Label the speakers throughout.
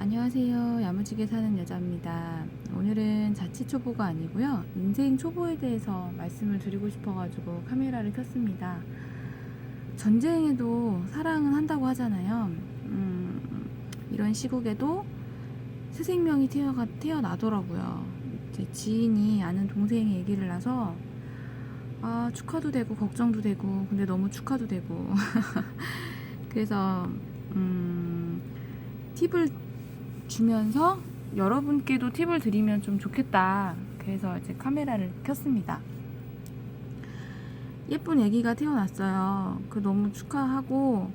Speaker 1: 안녕하세요. 야무지게 사는 여자입니다. 오늘은 자취 초보가 아니고요. 인생 초보에 대해서 말씀을 드리고 싶어가지고 카메라를 켰습니다. 전쟁에도 사랑은 한다고 하잖아요. 이런 시국에도 새 생명이 태어나더라고요. 제 지인이 아는 동생이 아기를 낳아서 축하도 되고 걱정도 되고 근데 너무 축하도 되고 그래서 팁을 주면서 여러분께도 팁을 드리면 좀 좋겠다. 그래서 이제 카메라를 켰습니다. 예쁜 아기가 태어났어요. 그 너무 축하하고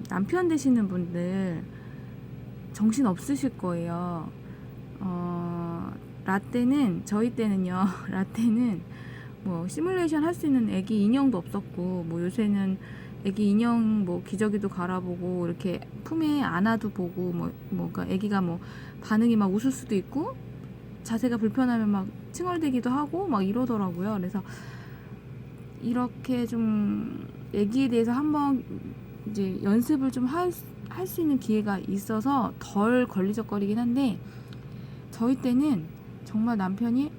Speaker 1: 남편 되시는 분들 정신 없으실 거예요. 라떼는 저희 때는요. 라떼는 뭐 시뮬레이션 할 수 있는 아기 인형도 없었고 뭐 요새는 애기 인형 뭐 기저귀도 갈아보고 이렇게 품에 안아도 보고 그러니까 애기가 뭐 반응이 막 웃을 수도 있고 자세가 불편하면 막 칭얼대기도 하고 막 이러더라고요. 그래서 이렇게 좀 애기에 대해서 한번 이제 연습을 좀 할 수 있는 기회가 있어서 덜 걸리적거리긴 한데 저희 때는 정말 남편이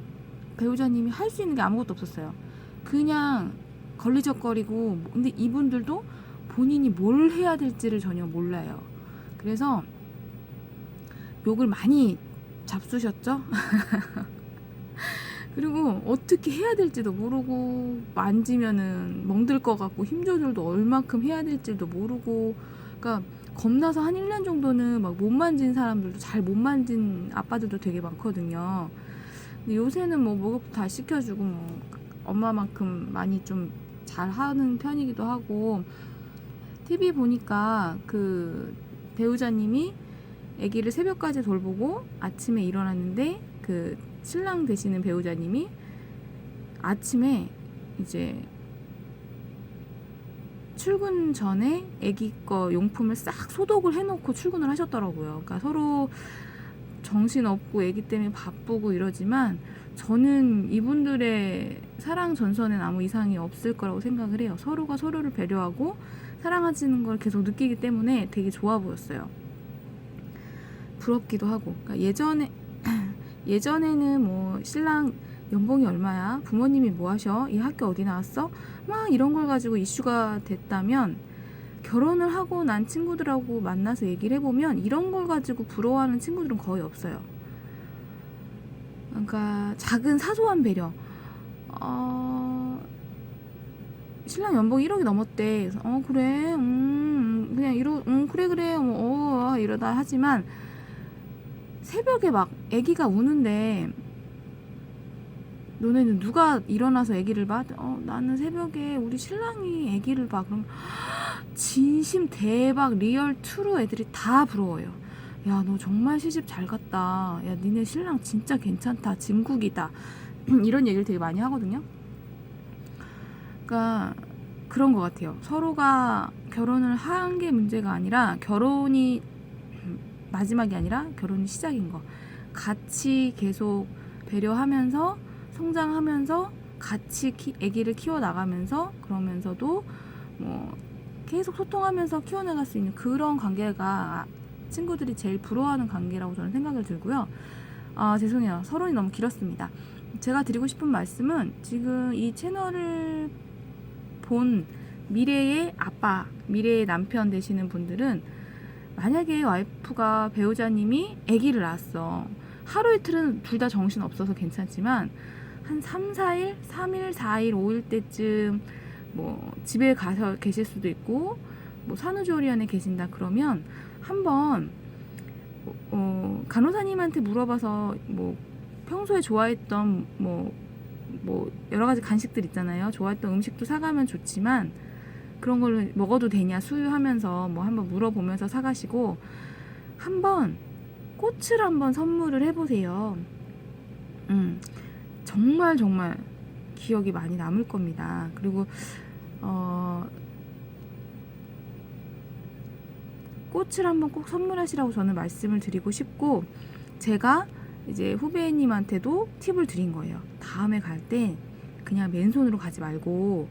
Speaker 1: 배우자님이 할 수 있는 게 아무것도 없었어요. 그냥 걸리적거리고 근데 이분들도 본인이 뭘 해야 될지를 전혀 몰라요. 그래서 욕을 많이 잡수셨죠? 그리고 어떻게 해야 될지도 모르고 만지면은 멍들 것 같고 힘 조절도 얼만큼 해야 될지도 모르고 그러니까 겁나서 한 1년 정도는 막 못 만진 사람들도 잘 못 만진 아빠들도 되게 많거든요. 근데 요새는 뭐 목욕도 다 시켜주고 뭐 엄마만큼 많이 좀 잘하는 편이기도 하고 TV 보니까 그 배우자님이 아기를 새벽까지 돌보고 아침에 일어났는데 그 신랑 되시는 배우자님이 아침에 이제 출근 전에 아기 거 용품을 싹 소독을 해놓고 출근을 하셨더라고요. 그러니까 서로 정신없고 아기 때문에 바쁘고 이러지만 저는 이분들의 사랑 전선엔 아무 이상이 없을 거라고 생각을 해요. 서로가 서로를 배려하고 사랑하시는 걸 계속 느끼기 때문에 되게 좋아 보였어요. 부럽기도 하고. 그러니까 예전에는 뭐 신랑 연봉이 얼마야? 부모님이 뭐 하셔? 이 학교 어디 나왔어? 막 이런 걸 가지고 이슈가 됐다면 결혼을 하고 난 친구들하고 만나서 얘기를 해보면 이런 걸 가지고 부러워하는 친구들은 거의 없어요. 그러니까 작은 사소한 배려. 신랑 연봉 1억이 넘었대. 그래서 그래. 그냥 그래. 이러다 하지만 새벽에 막 아기가 우는데 너네는 누가 일어나서 아기를 봐? 나는 새벽에 우리 신랑이 아기를 봐. 그럼 진심 대박 리얼 트루 애들이 다 부러워요. 야, 너 정말 시집 잘 갔다. 야, 니네 신랑 진짜 괜찮다. 진국이다. 이런 얘기를 되게 많이 하거든요. 그러니까 그런 것 같아요. 서로가 결혼을 한 게 문제가 아니라 결혼이 마지막이 아니라 결혼이 시작인 거. 같이 계속 배려하면서 성장하면서 같이 아기를 키워나가면서 그러면서도 뭐 계속 소통하면서 키워나갈 수 있는 그런 관계가 친구들이 제일 부러워하는 관계라고 저는 생각을 들고요. 죄송해요. 서론이 너무 길었습니다. 제가 드리고 싶은 말씀은 지금 이 채널을 본 미래의 아빠, 미래의 남편 되시는 분들은 만약에 와이프가 배우자님이 아기를 낳았어. 하루 이틀은 둘 다 정신 없어서 괜찮지만 한 3, 4일, 3일, 4일, 5일 때쯤 뭐 집에 가서 계실 수도 있고 뭐 산후조리원에 계신다 그러면 한번 간호사님한테 물어봐서 뭐 평소에 좋아했던 뭐 여러 가지 간식들 있잖아요. 좋아했던 음식도 사가면 좋지만 그런 걸 먹어도 되냐 수유하면서 뭐 한번 물어보면서 사가시고 한번 꽃을 한번 선물을 해보세요. 정말 기억이 많이 남을 겁니다. 그리고 꽃을 한번 꼭 선물하시라고 저는 말씀을 드리고 싶고 제가 이제 후배님한테도 팁을 드린 거예요. 다음에 갈 때 그냥 맨손으로 가지 말고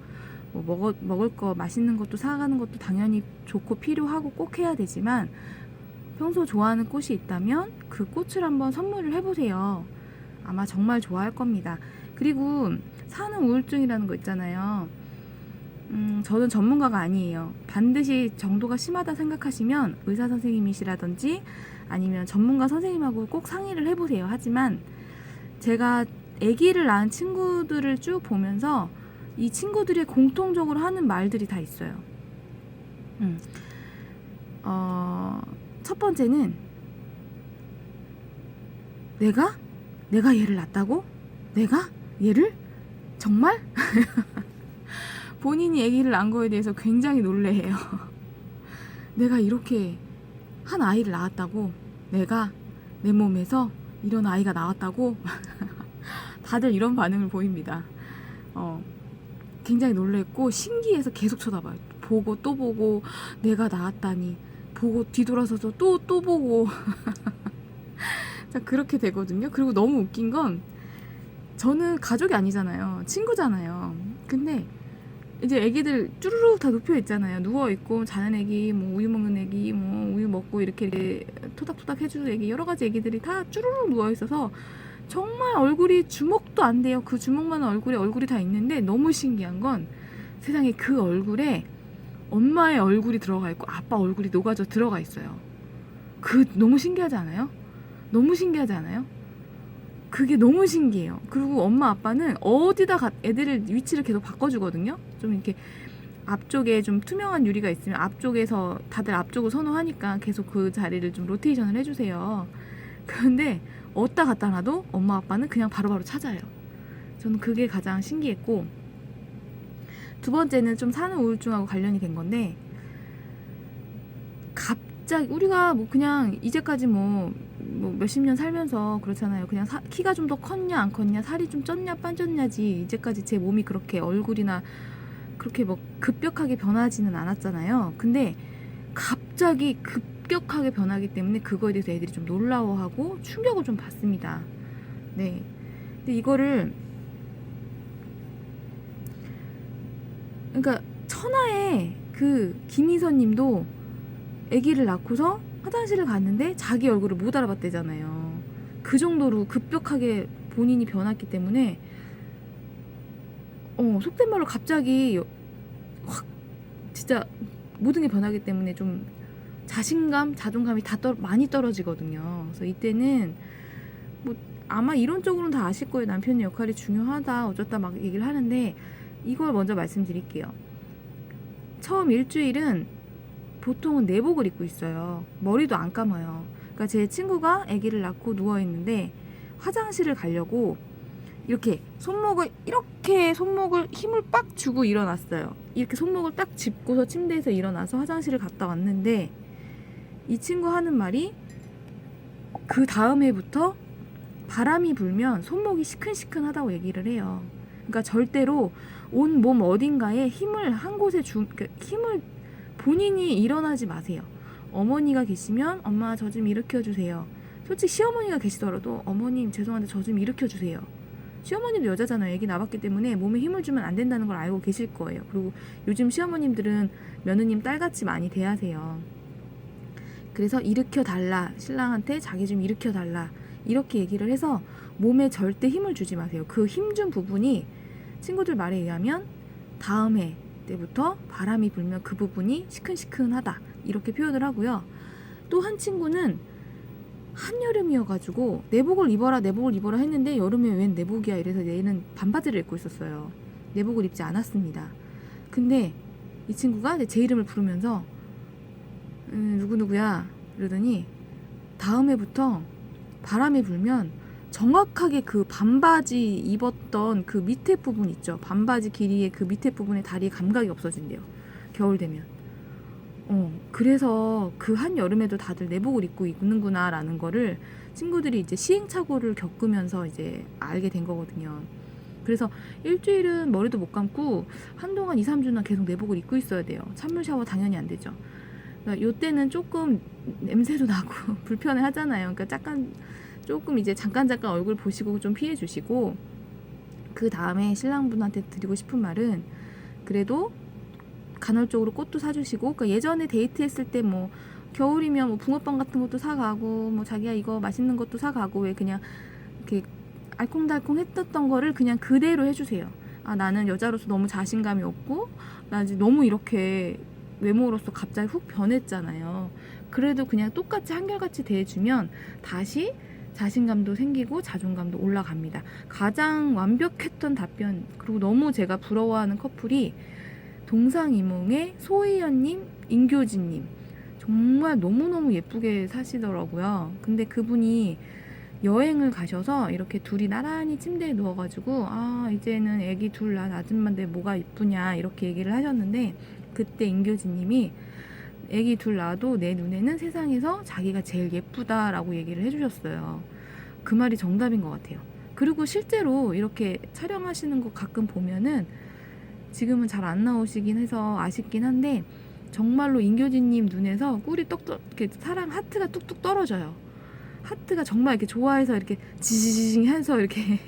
Speaker 1: 뭐 먹을 거 맛있는 것도 사가는 것도 당연히 좋고 필요하고 꼭 해야 되지만 평소 좋아하는 꽃이 있다면 그 꽃을 한번 선물을 해보세요. 아마 정말 좋아할 겁니다. 그리고 산후 우울증이라는 거 있잖아요. 저는 전문가가 아니에요. 반드시 정도가 심하다 생각하시면 의사 선생님이시라든지 아니면 전문가 선생님하고 꼭 상의를 해보세요. 하지만 제가 아기를 낳은 친구들을 쭉 보면서 이 친구들이 공통적으로 하는 말들이 다 있어요. 첫 번째는 내가 얘를 낳았다고? 내가? 얘를? 정말? 본인이 아기를 낳은 거에 대해서 굉장히 놀래해요. 내가 이렇게 한 아이를 낳았다고? 내가 내 몸에서 이런 아이가 나왔다고? 다들 이런 반응을 보입니다. 굉장히 놀랬고 신기해서 계속 쳐다봐요. 보고 또 보고 내가 낳았다니 보고 뒤돌아서서 또 보고 자 그렇게 되거든요. 그리고 너무 웃긴 건 저는 가족이 아니잖아요. 친구잖아요. 근데 이제 애기들 쭈루룩 다 눕혀 있잖아요. 누워 있고 자는 애기, 뭐 우유 먹는 애기, 뭐 우유 먹고 이렇게 토닥토닥 해주는 애기, 여러 가지 애기들이 다 쭈루룩 누워 있어서 정말 얼굴이 주먹도 안 돼요. 그 주먹만한 얼굴이 다 있는데 너무 신기한 건 세상에 그 얼굴에 엄마의 얼굴이 들어가 있고 아빠 얼굴이 녹아져 들어가 있어요. 너무 신기하지 않아요? 너무 신기하지 않아요? 그게 너무 신기해요. 그리고 엄마 아빠는 어디다 애들을 위치를 계속 바꿔주거든요. 좀 이렇게 앞쪽에 좀 투명한 유리가 있으면 앞쪽에서 다들 앞쪽을 선호하니까 계속 그 자리를 좀 로테이션을 해주세요. 그런데 어디다 갖다 놔도 엄마 아빠는 그냥 바로바로 찾아요. 저는 그게 가장 신기했고, 두 번째는 좀 산후 우울증하고 관련이 된 건데, 갑자기 우리가 뭐 그냥 이제까지 뭐 몇십 년 살면서 그렇잖아요. 그냥 키가 좀 더 컸냐 안 컸냐, 살이 좀 쪘냐 빠졌냐지 이제까지 제 몸이 그렇게 얼굴이나 그렇게 뭐 급격하게 변하지는 않았잖아요. 근데 갑자기 급격하게 변하기 때문에 그거에 대해서 애들이 좀 놀라워하고 충격을 좀 받습니다. 네. 근데 이거를 그러니까 천하의 그 김희선 님도 아기를 낳고서 화장실을 갔는데 자기 얼굴을 못 알아봤대잖아요. 그 정도로 급격하게 본인이 변했기 때문에 속된 말로 갑자기 확 진짜 모든 게 변하기 때문에 좀 자신감, 자존감이 다 많이 떨어지거든요. 그래서 이때는 뭐 아마 이론적으로는 다 아실 거예요. 남편의 역할이 중요하다 어쩌다 막 얘기를 하는데 이걸 먼저 말씀드릴게요. 처음 일주일은 보통은 내복을 입고 있어요. 머리도 안 감아요. 그러니까 제 친구가 아기를 낳고 누워있는데 화장실을 가려고 이렇게 손목을 힘을 빡 주고 일어났어요. 이렇게 손목을 딱 짚고서 침대에서 일어나서 화장실을 갔다 왔는데 이 친구 하는 말이 그 다음 해부터 바람이 불면 손목이 시큰시큰하다고 얘기를 해요. 그러니까 절대로 온 몸 어딘가에 힘을 한 곳에 힘을 본인이 일어나지 마세요. 어머니가 계시면 엄마 저 좀 일으켜주세요. 솔직히 시어머니가 계시더라도 어머님 죄송한데 저 좀 일으켜주세요. 시어머님도 여자잖아요. 애기 낳았기 때문에 몸에 힘을 주면 안 된다는 걸 알고 계실 거예요. 그리고 요즘 시어머님들은 며느님 딸같이 많이 대하세요. 그래서 일으켜달라, 신랑한테 자기 좀 일으켜달라 이렇게 얘기를 해서 몸에 절대 힘을 주지 마세요. 그 힘 준 부분이 친구들 말에 의하면 다음 해 때부터 바람이 불면 그 부분이 시큰시큰하다 이렇게 표현을 하고요. 또 한 친구는 한여름이어가지고 내복을 입어라 했는데 여름에 웬 내복이야 이래서 얘는 반바지를 입고 있었어요. 내복을 입지 않았습니다. 근데 이 친구가 제 이름을 부르면서 누구누구야 이러더니 다음 해부터 바람이 불면 정확하게 그 반바지 입었던 그 밑에 부분 있죠. 반바지 길이의 그 밑에 부분에 다리에 감각이 없어진대요. 겨울 되면. 그래서 그 한여름에도 다들 내복을 입고 있는구나 라는 거를 친구들이 이제 시행착오를 겪으면서 이제 알게 된 거거든요. 그래서 일주일은 머리도 못 감고 한동안 2-3주나 계속 내복을 입고 있어야 돼요. 찬물 샤워 당연히 안 되죠. 그러니까 요때는 조금 냄새도 나고 불편해 하잖아요. 그러니까 조금 이제 잠깐 얼굴 보시고 좀 피해 주시고, 그 다음에 신랑분한테 드리고 싶은 말은 그래도 간헐적으로 꽃도 사주시고, 그러니까 예전에 데이트했을 때 뭐 겨울이면 뭐 붕어빵 같은 것도 사가고, 뭐 자기야 이거 맛있는 것도 사가고, 왜 그냥 이렇게 알콩달콩 했었던 거를 그냥 그대로 해주세요. 아, 나는 여자로서 너무 자신감이 없고, 나 이제 너무 이렇게 외모로서 갑자기 훅 변했잖아요. 그래도 그냥 똑같이 한결같이 대해주면 다시 자신감도 생기고 자존감도 올라갑니다. 가장 완벽했던 답변, 그리고 너무 제가 부러워하는 커플이 동상이몽의 소희연님, 임교진님. 정말 너무너무 예쁘게 사시더라고요. 근데 그분이 여행을 가셔서 이렇게 둘이 나란히 침대에 누워가지고, 아, 이제는 애기 둘 낳은 아줌마인데 뭐가 이쁘냐 이렇게 얘기를 하셨는데, 그때 임교진님이 애기 둘 낳아도 내 눈에는 세상에서 자기가 제일 예쁘다라고 얘기를 해주셨어요. 그 말이 정답인 것 같아요. 그리고 실제로 이렇게 촬영하시는 거 가끔 보면은, 지금은 잘 안 나오시긴 해서 아쉽긴 한데, 정말로 임교진님 눈에서 꿀이 떡떡, 이렇게 사랑 하트가 뚝뚝 떨어져요. 하트가 정말 이렇게 좋아해서 이렇게 지지징 해서 이렇게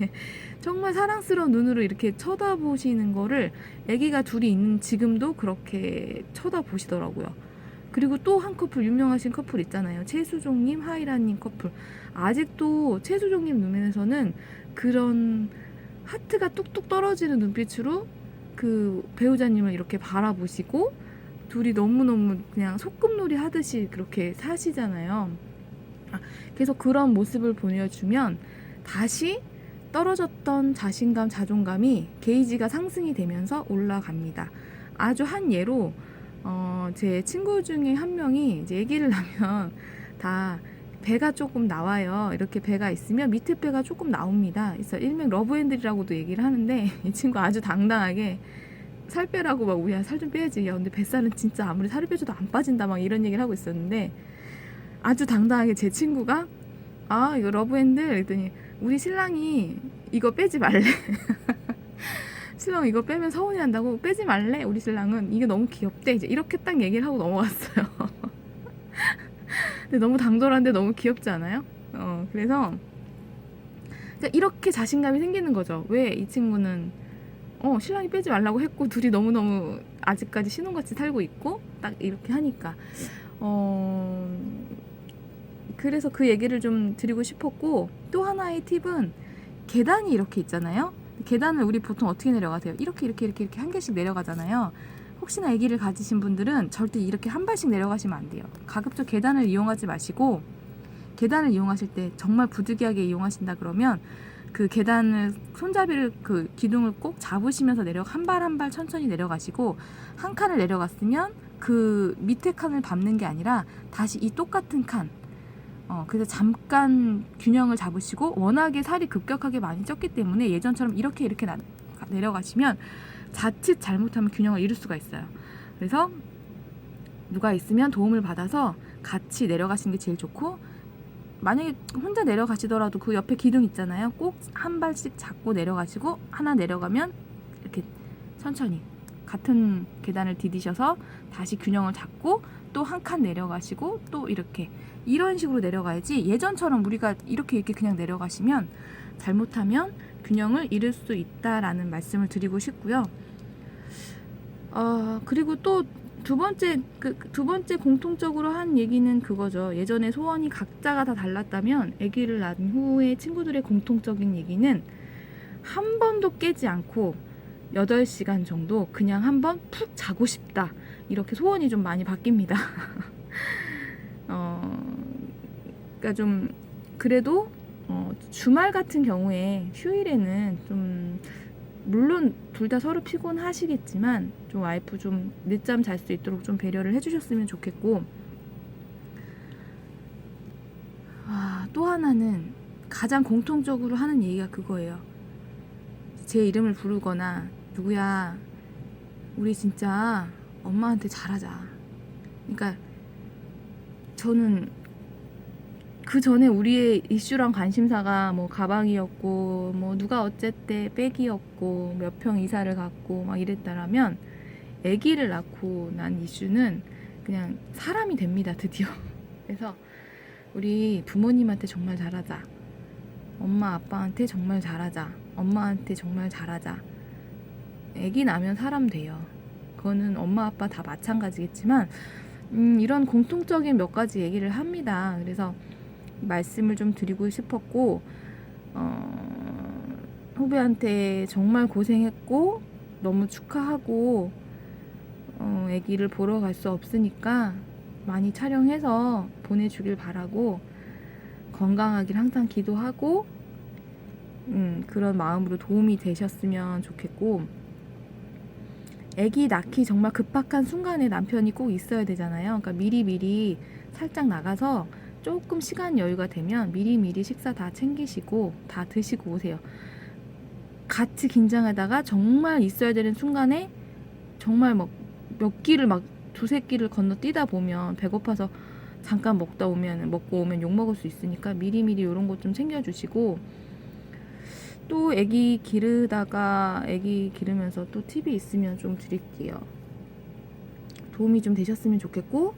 Speaker 1: 정말 사랑스러운 눈으로 이렇게 쳐다보시는 거를 아기가 둘이 있는 지금도 그렇게 쳐다보시더라고요. 그리고 또 한 커플, 유명하신 커플 있잖아요. 최수종님, 하이라님 커플. 아직도 최수종님 눈에서는 그런 하트가 뚝뚝 떨어지는 눈빛으로 그 배우자님을 이렇게 바라보시고, 둘이 너무너무 그냥 소꿉놀이 하듯이 그렇게 사시잖아요. 그래서 그런 모습을 보여주면 다시 떨어졌던 자신감, 자존감이 게이지가 상승이 되면서 올라갑니다. 아주 한 예로 제 친구 중에 한 명이 이제 아기를 낳으면 다 배가 조금 나와요. 이렇게 배가 있으면 밑에 배가 조금 나옵니다. 그래서 일명 러브핸들이라고도 얘기를 하는데, 이 친구 아주 당당하게 살 빼라고 막, 우야 살 좀 빼야지, 야 근데 뱃살은 진짜 아무리 살을 빼줘도 안 빠진다, 막 이런 얘기를 하고 있었는데, 아주 당당하게 제 친구가, 아 이거 러브핸들 그랬더니, 우리 신랑이 이거 빼지 말래. 신랑 이거 빼면 서운해한다고, 빼지 말래 우리 신랑은, 이게 너무 귀엽대, 이제 이렇게 딱 얘기를 하고 넘어갔어요. 근데 너무 당돌한데 너무 귀엽지 않아요? 그래서 이렇게 자신감이 생기는 거죠. 왜 이 친구는 신랑이 빼지 말라고 했고, 둘이 너무너무 아직까지 신혼같이 살고 있고, 딱 이렇게 하니까. 그래서 그 얘기를 좀 드리고 싶었고, 또 하나의 팁은, 계단이 이렇게 있잖아요. 계단을 우리 보통 어떻게 내려가세요? 이렇게 한 개씩 내려가잖아요. 혹시나 아기를 가지신 분들은 절대 이렇게 한 발씩 내려가시면 안 돼요. 가급적 계단을 이용하지 마시고, 계단을 이용하실 때 정말 부득이하게 이용하신다 그러면 그 계단을, 손잡이를, 그 기둥을 꼭 잡으시면서 한 발 한 발 천천히 내려가시고, 한 칸을 내려갔으면 그 밑에 칸을 밟는 게 아니라 다시 이 똑같은 칸, 그래서 잠깐 균형을 잡으시고, 워낙에 살이 급격하게 많이 쪘기 때문에 예전처럼 이렇게 내려가시면 자칫 잘못하면 균형을 잃을 수가 있어요. 그래서 누가 있으면 도움을 받아서 같이 내려가시는 게 제일 좋고, 만약에 혼자 내려가시더라도 그 옆에 기둥 있잖아요. 꼭 한 발씩 잡고 내려가시고, 하나 내려가면 이렇게 천천히 같은 계단을 디디셔서 다시 균형을 잡고, 또 한 칸 내려가시고, 또 이렇게, 이런 식으로 내려가야지, 예전처럼 우리가 이렇게 그냥 내려가시면 잘못하면 균형을 잃을 수 있다라는 말씀을 드리고 싶고요. 그리고 또 두 번째 공통적으로 한 얘기는 그거죠. 예전에 소원이 각자가 다 달랐다면, 아기를 낳은 후에 친구들의 공통적인 얘기는, 한 번도 깨지 않고 8시간 정도 그냥 한번 푹 자고 싶다, 이렇게 소원이 좀 많이 바뀝니다. 그러니까 좀 그래도 주말 같은 경우에, 휴일에는 좀, 물론 둘 다 서로 피곤하시겠지만 좀 와이프 좀 늦잠 잘 수 있도록 좀 배려를 해주셨으면 좋겠고, 또 하나는 가장 공통적으로 하는 얘기가 그거예요. 제 이름을 부르거나, 누구야 우리 진짜 엄마한테 잘하자. 그러니까 저는 그 전에 우리의 이슈랑 관심사가 뭐 가방이었고, 뭐 누가 어쨌대 백이었고, 몇 평 이사를 갔고 막 이랬다라면, 아기를 낳고 난 이슈는 그냥 사람이 됩니다, 드디어. 그래서 우리 부모님한테 정말 잘하자, 엄마 아빠한테 정말 잘하자, 엄마한테 정말 잘하자, 아기 나면 사람 돼요. 그거는 엄마 아빠 다 마찬가지겠지만 이런 공통적인 몇 가지 얘기를 합니다. 그래서 말씀을 좀 드리고 싶었고 후배한테 정말 고생했고 너무 축하하고 아기를 보러 갈 수 없으니까 많이 촬영해서 보내주길 바라고 건강하길 항상 기도하고 그런 마음으로 도움이 되셨으면 좋겠고, 아기 낳기 정말 급박한 순간에 남편이 꼭 있어야 되잖아요. 그러니까 미리미리 살짝 나가서 조금 시간 여유가 되면 미리미리 식사 다 챙기시고 다 드시고 오세요. 같이 긴장하다가 정말 있어야 되는 순간에 정말 막 몇 끼를 막 두세 끼를 건너뛰다 보면 배고파서 잠깐 먹고 오면 욕 먹을 수 있으니까 미리미리 이런 것 좀 챙겨주시고, 또 애기 기르면서 또 팁이 있으면 좀 드릴게요. 도움이 좀 되셨으면 좋겠고,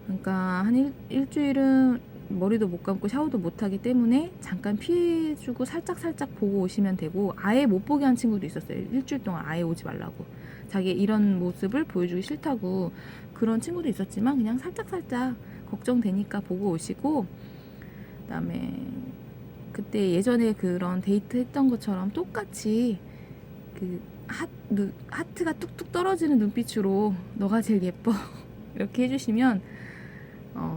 Speaker 1: 그러니까 한 일주일은 머리도 못 감고 샤워도 못 하기 때문에 잠깐 피해주고 살짝 보고 오시면 되고, 아예 못 보게 한 친구도 있었어요. 일주일 동안 아예 오지 말라고, 자기 이런 모습을 보여주기 싫다고. 그런 친구도 있었지만 그냥 살짝 걱정되니까 보고 오시고, 그다음에 그때 예전에 그런 데이트 했던 것처럼 똑같이 그 하트가 뚝뚝 떨어지는 눈빛으로 너가 제일 예뻐 이렇게 해주시면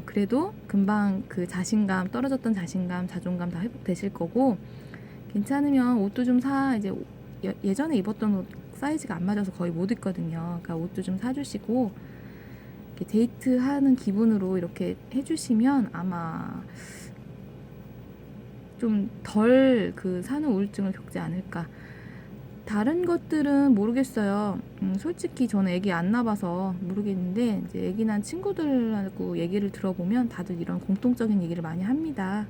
Speaker 1: 그래도 금방 그 자신감, 떨어졌던 자신감, 자존감 다 회복되실 거고, 괜찮으면 옷도 좀 이제 예전에 입었던 옷 사이즈가 안 맞아서 거의 못 입거든요. 그러니까 옷도 좀 사주시고 이렇게 데이트하는 기분으로 이렇게 해주시면 아마 좀 덜 그 산후 우울증을 겪지 않을까. 다른 것들은 모르겠어요. 솔직히 저는 애기 안 낳아봐서 모르겠는데, 이제 애기 난 친구들하고 얘기를 들어보면 다들 이런 공통적인 얘기를 많이 합니다.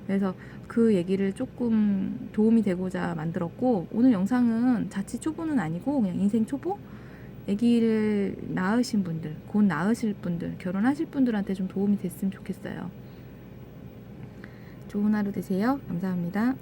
Speaker 1: 그래서 그 얘기를 조금 도움이 되고자 만들었고, 오늘 영상은 자취 초보는 아니고 그냥 인생 초보? 애기를 낳으신 분들, 곧 낳으실 분들, 결혼하실 분들한테 좀 도움이 됐으면 좋겠어요. 좋은 하루 되세요. 감사합니다.